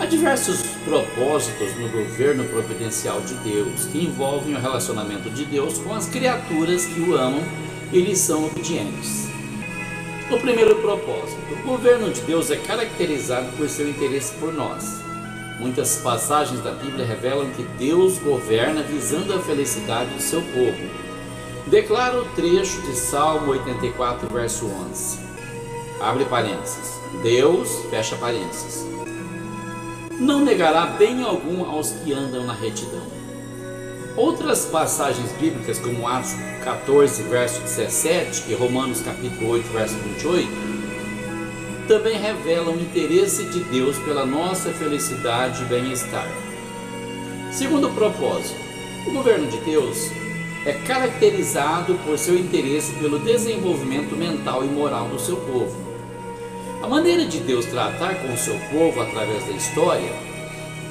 Há diversos propósitos no governo providencial de Deus que envolvem o relacionamento de Deus com as criaturas que o amam e lhes são obedientes. O primeiro propósito: o governo de Deus é caracterizado por seu interesse por nós. Muitas passagens da Bíblia revelam que Deus governa visando a felicidade do seu povo. Declara o trecho de Salmo 84, verso 11. Abre parênteses. Deus, fecha parênteses, não negará bem algum aos que andam na retidão. Outras passagens bíblicas, como Atos 14, verso 17 e Romanos capítulo 8, verso 28, também revelam o interesse de Deus pela nossa felicidade e bem-estar. Segundo propósito, o governo de Deus é caracterizado por seu interesse pelo desenvolvimento mental e moral do seu povo. A maneira de Deus tratar com o seu povo através da história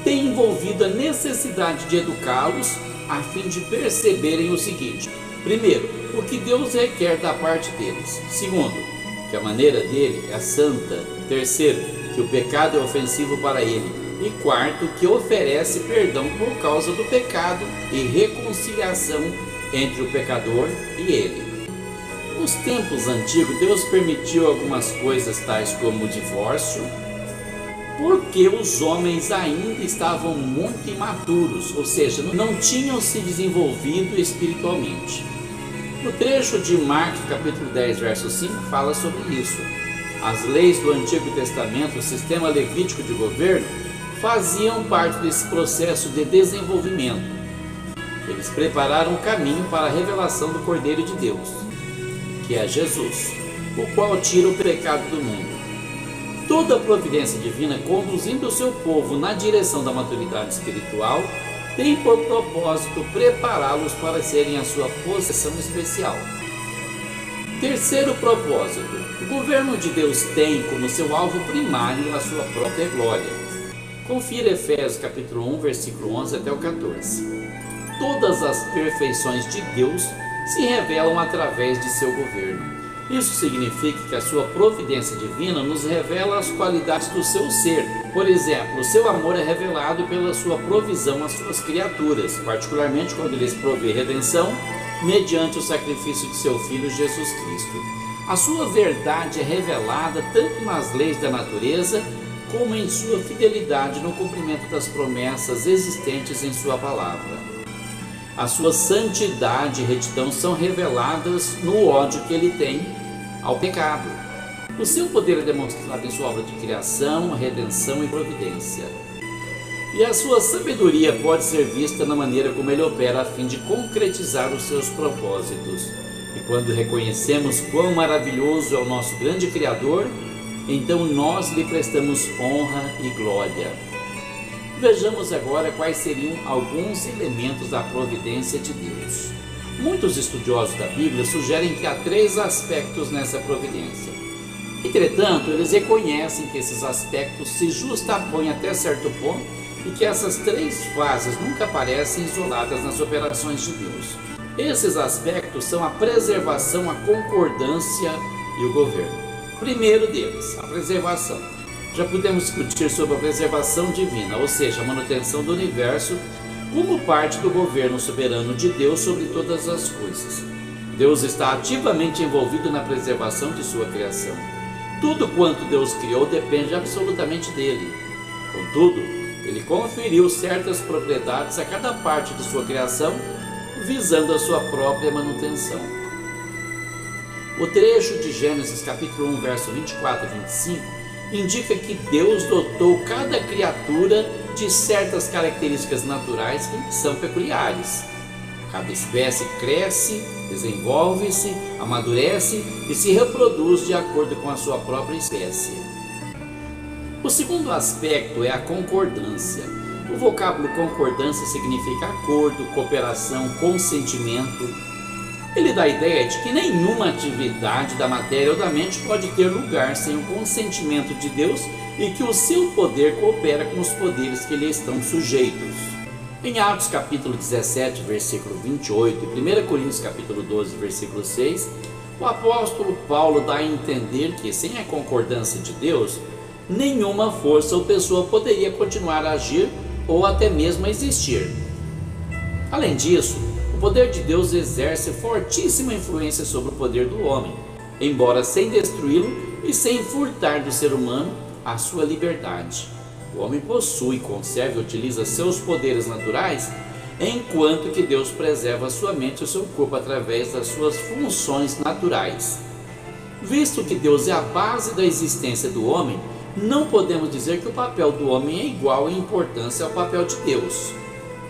tem envolvido a necessidade de educá-los a fim de perceberem o seguinte: primeiro, o que Deus requer da parte deles; segundo, que a maneira dele é santa; terceiro, que o pecado é ofensivo para ele; e quarto, que oferece perdão por causa do pecado e reconciliação entre o pecador e ele. Nos tempos antigos, Deus permitiu algumas coisas tais como o divórcio, porque os homens ainda estavam muito imaturos, ou seja, não tinham se desenvolvido espiritualmente. No trecho de Marcos capítulo 10, verso 5, fala sobre isso. As leis do Antigo Testamento, o sistema levítico de governo, faziam parte desse processo de desenvolvimento. Eles prepararam o caminho para a revelação do Cordeiro de Deus, que é Jesus, o qual tira o pecado do mundo. Toda a providência divina conduzindo o seu povo na direção da maturidade espiritual tem por propósito prepará-los para serem a sua possessão especial. Terceiro propósito: o governo de Deus tem como seu alvo primário a sua própria glória. Confira Efésios capítulo 1, versículo 11 até o 14. Todas as perfeições de Deus se revelam através de seu governo. Isso significa que a sua providência divina nos revela as qualidades do seu ser. Por exemplo, o seu amor é revelado pela sua provisão às suas criaturas, particularmente quando lhes provê redenção mediante o sacrifício de seu Filho Jesus Cristo. A sua verdade é revelada tanto nas leis da natureza como em sua fidelidade no cumprimento das promessas existentes em sua palavra. A sua santidade e retidão são reveladas no ódio que ele tem ao pecado. O seu poder é demonstrado em sua obra de criação, redenção e providência. E a sua sabedoria pode ser vista na maneira como ele opera a fim de concretizar os seus propósitos. E quando reconhecemos quão maravilhoso é o nosso grande Criador, então nós lhe prestamos honra e glória. Vejamos agora quais seriam alguns elementos da providência de Deus. Muitos estudiosos da Bíblia sugerem que há 3 aspectos nessa providência. Entretanto, eles reconhecem que esses aspectos se justapõem até certo ponto e que essas 3 fases nunca aparecem isoladas nas operações de Deus. Esses aspectos são a preservação, a concordância e o governo. Primeiro deles, a preservação. Já pudemos discutir sobre a preservação divina, ou seja, a manutenção do universo, como parte do governo soberano de Deus sobre todas as coisas. Deus está ativamente envolvido na preservação de sua criação. Tudo quanto Deus criou depende absolutamente dele. Contudo, ele conferiu certas propriedades a cada parte de sua criação, visando a sua própria manutenção. O trecho de Gênesis capítulo 1, verso 24 e 25, indica que Deus dotou cada criatura de certas características naturais que são peculiares. Cada espécie cresce, desenvolve-se, amadurece e se reproduz de acordo com a sua própria espécie. O segundo aspecto é a concordância. O vocábulo concordância significa acordo, cooperação, consentimento. Ele dá a ideia de que nenhuma atividade da matéria ou da mente pode ter lugar sem o consentimento de Deus e que o seu poder coopera com os poderes que lhe estão sujeitos. Em Atos capítulo 17, versículo 28 e 1 Coríntios capítulo 12, versículo 6, o apóstolo Paulo dá a entender que sem a concordância de Deus, nenhuma força ou pessoa poderia continuar a agir ou até mesmo a existir. Além disso, o poder de Deus exerce fortíssima influência sobre o poder do homem, embora sem destruí-lo e sem furtar do ser humano a sua liberdade. O homem possui, conserva e utiliza seus poderes naturais, enquanto que Deus preserva a sua mente e o seu corpo através das suas funções naturais. Visto que Deus é a base da existência do homem, não podemos dizer que o papel do homem é igual em importância ao papel de Deus.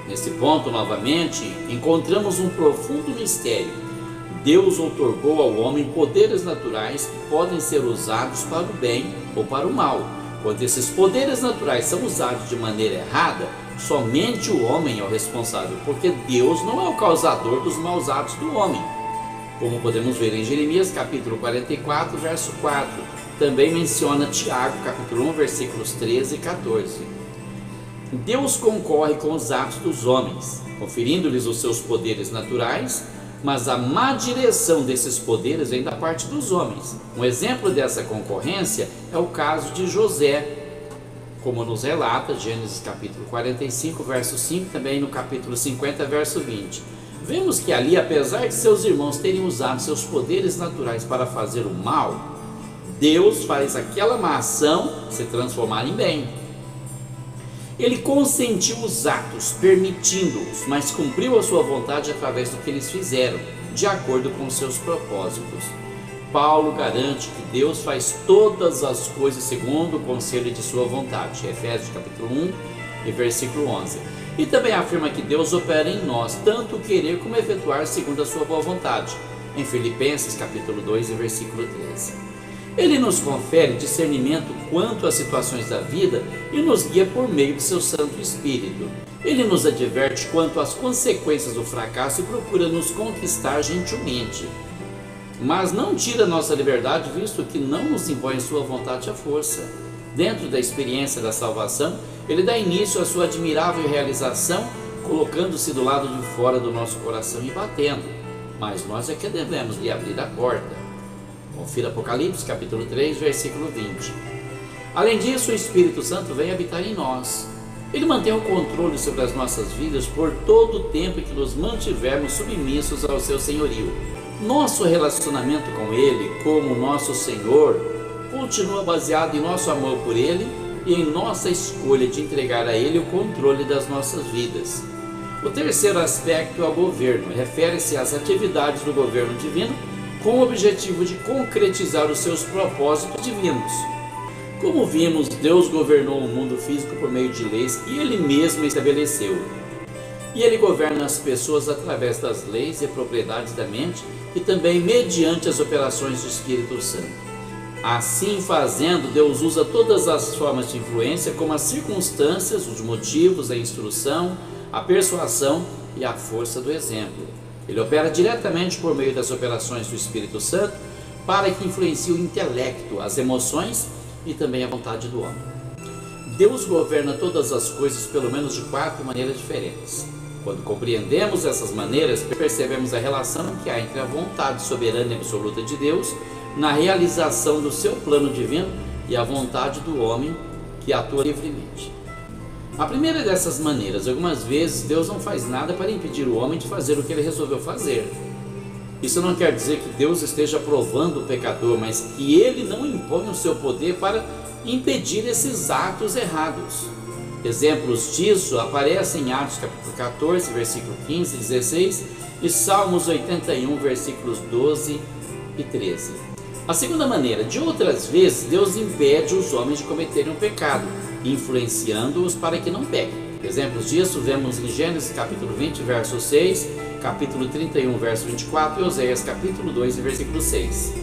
Nesse ponto, novamente, encontramos um profundo mistério. Deus outorgou ao homem poderes naturais que podem ser usados para o bem ou para o mal. Quando esses poderes naturais são usados de maneira errada, somente o homem é o responsável, porque Deus não é o causador dos maus atos do homem. Como podemos ver em Jeremias capítulo 44, verso 4, também menciona Tiago capítulo 1, versículos 13 e 14. Deus concorre com os atos dos homens, conferindo-lhes os seus poderes naturais, mas a má direção desses poderes vem da parte dos homens. Um exemplo dessa concorrência é o caso de José, como nos relata Gênesis capítulo 45, verso 5, também no capítulo 50, verso 20. Vemos que ali, apesar de seus irmãos terem usado seus poderes naturais para fazer o mal, Deus faz aquela má ação se transformar em bem. Ele consentiu os atos, permitindo-os, mas cumpriu a sua vontade através do que eles fizeram, de acordo com seus propósitos. Paulo garante que Deus faz todas as coisas segundo o conselho de sua vontade, Efésios capítulo 1 e versículo 11. E também afirma que Deus opera em nós, tanto o querer como efetuar segundo a sua boa vontade, em Filipenses capítulo 2 e versículo 13. Ele nos confere discernimento quanto às situações da vida e nos guia por meio de seu Santo Espírito. Ele nos adverte quanto às consequências do fracasso e procura nos conquistar gentilmente. Mas não tira nossa liberdade, visto que não nos impõe sua vontade à força. Dentro da experiência da salvação, ele dá início à sua admirável realização, colocando-se do lado de fora do nosso coração e batendo. Mas nós é que devemos lhe abrir a porta. Confira Apocalipse capítulo 3, versículo 20. Além disso, o Espírito Santo vem habitar em nós. Ele mantém o controle sobre as nossas vidas por todo o tempo em que nos mantivermos submissos ao seu senhorio. Nosso relacionamento com Ele, como nosso Senhor, continua baseado em nosso amor por Ele e em nossa escolha de entregar a Ele o controle das nossas vidas. O terceiro aspecto é o governo. Refere-se às atividades do governo divino com o objetivo de concretizar os seus propósitos divinos. Como vimos, Deus governou o mundo físico por meio de leis que Ele mesmo estabeleceu. E Ele governa as pessoas através das leis e propriedades da mente e também mediante as operações do Espírito Santo. Assim fazendo, Deus usa todas as formas de influência, como as circunstâncias, os motivos, a instrução, a persuasão e a força do exemplo. Ele opera diretamente por meio das operações do Espírito Santo para que influencie o intelecto, as emoções e também a vontade do homem. Deus governa todas as coisas pelo menos de 4 maneiras diferentes. Quando compreendemos essas maneiras, percebemos a relação que há entre a vontade soberana e absoluta de Deus na realização do seu plano divino e a vontade do homem que atua livremente. A primeira dessas maneiras, algumas vezes Deus não faz nada para impedir o homem de fazer o que ele resolveu fazer. Isso não quer dizer que Deus esteja provando o pecador, mas que ele não impõe o seu poder para impedir esses atos errados. Exemplos disso aparecem em Atos capítulo 14, versículo 15 e 16 e Salmos 81, versículos 12 e 13. A segunda maneira, de outras vezes, Deus impede os homens de cometerem um pecado, influenciando-os para que não pequem. Exemplos disso vemos em Gênesis capítulo 20, verso 6, capítulo 31, verso 24 e Oséias capítulo 2, versículo 6.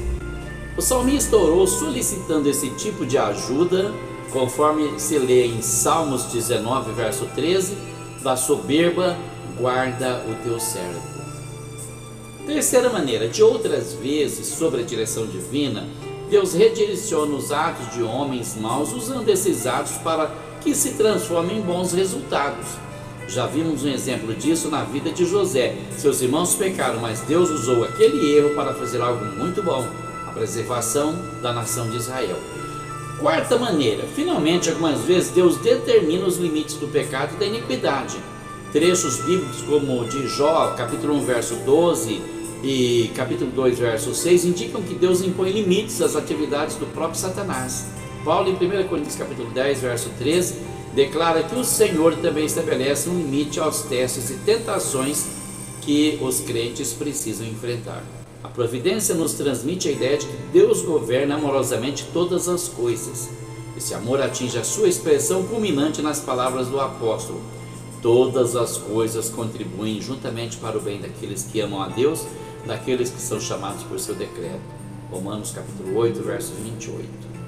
O salmista orou solicitando esse tipo de ajuda, conforme se lê em Salmos 19, verso 13, da soberba guarda o teu servo. Terceira maneira, de outras vezes, sob a direção divina, Deus redireciona os atos de homens maus, usando esses atos para que se transformem em bons resultados. Já vimos um exemplo disso na vida de José. Seus irmãos pecaram, mas Deus usou aquele erro para fazer algo muito bom, a preservação da nação de Israel. Quarta maneira, finalmente, algumas vezes Deus determina os limites do pecado e da iniquidade. Trechos bíblicos como de Jó, capítulo 1, verso 12 e capítulo 2, verso 6, indicam que Deus impõe limites às atividades do próprio Satanás. Paulo, em 1 Coríntios, capítulo 10, verso 13, declara que o Senhor também estabelece um limite aos testes e tentações que os crentes precisam enfrentar. A providência nos transmite a ideia de que Deus governa amorosamente todas as coisas. Esse amor atinge a sua expressão culminante nas palavras do apóstolo: todas as coisas contribuem juntamente para o bem daqueles que amam a Deus, daqueles que são chamados por seu decreto. Romanos capítulo 8, verso 28.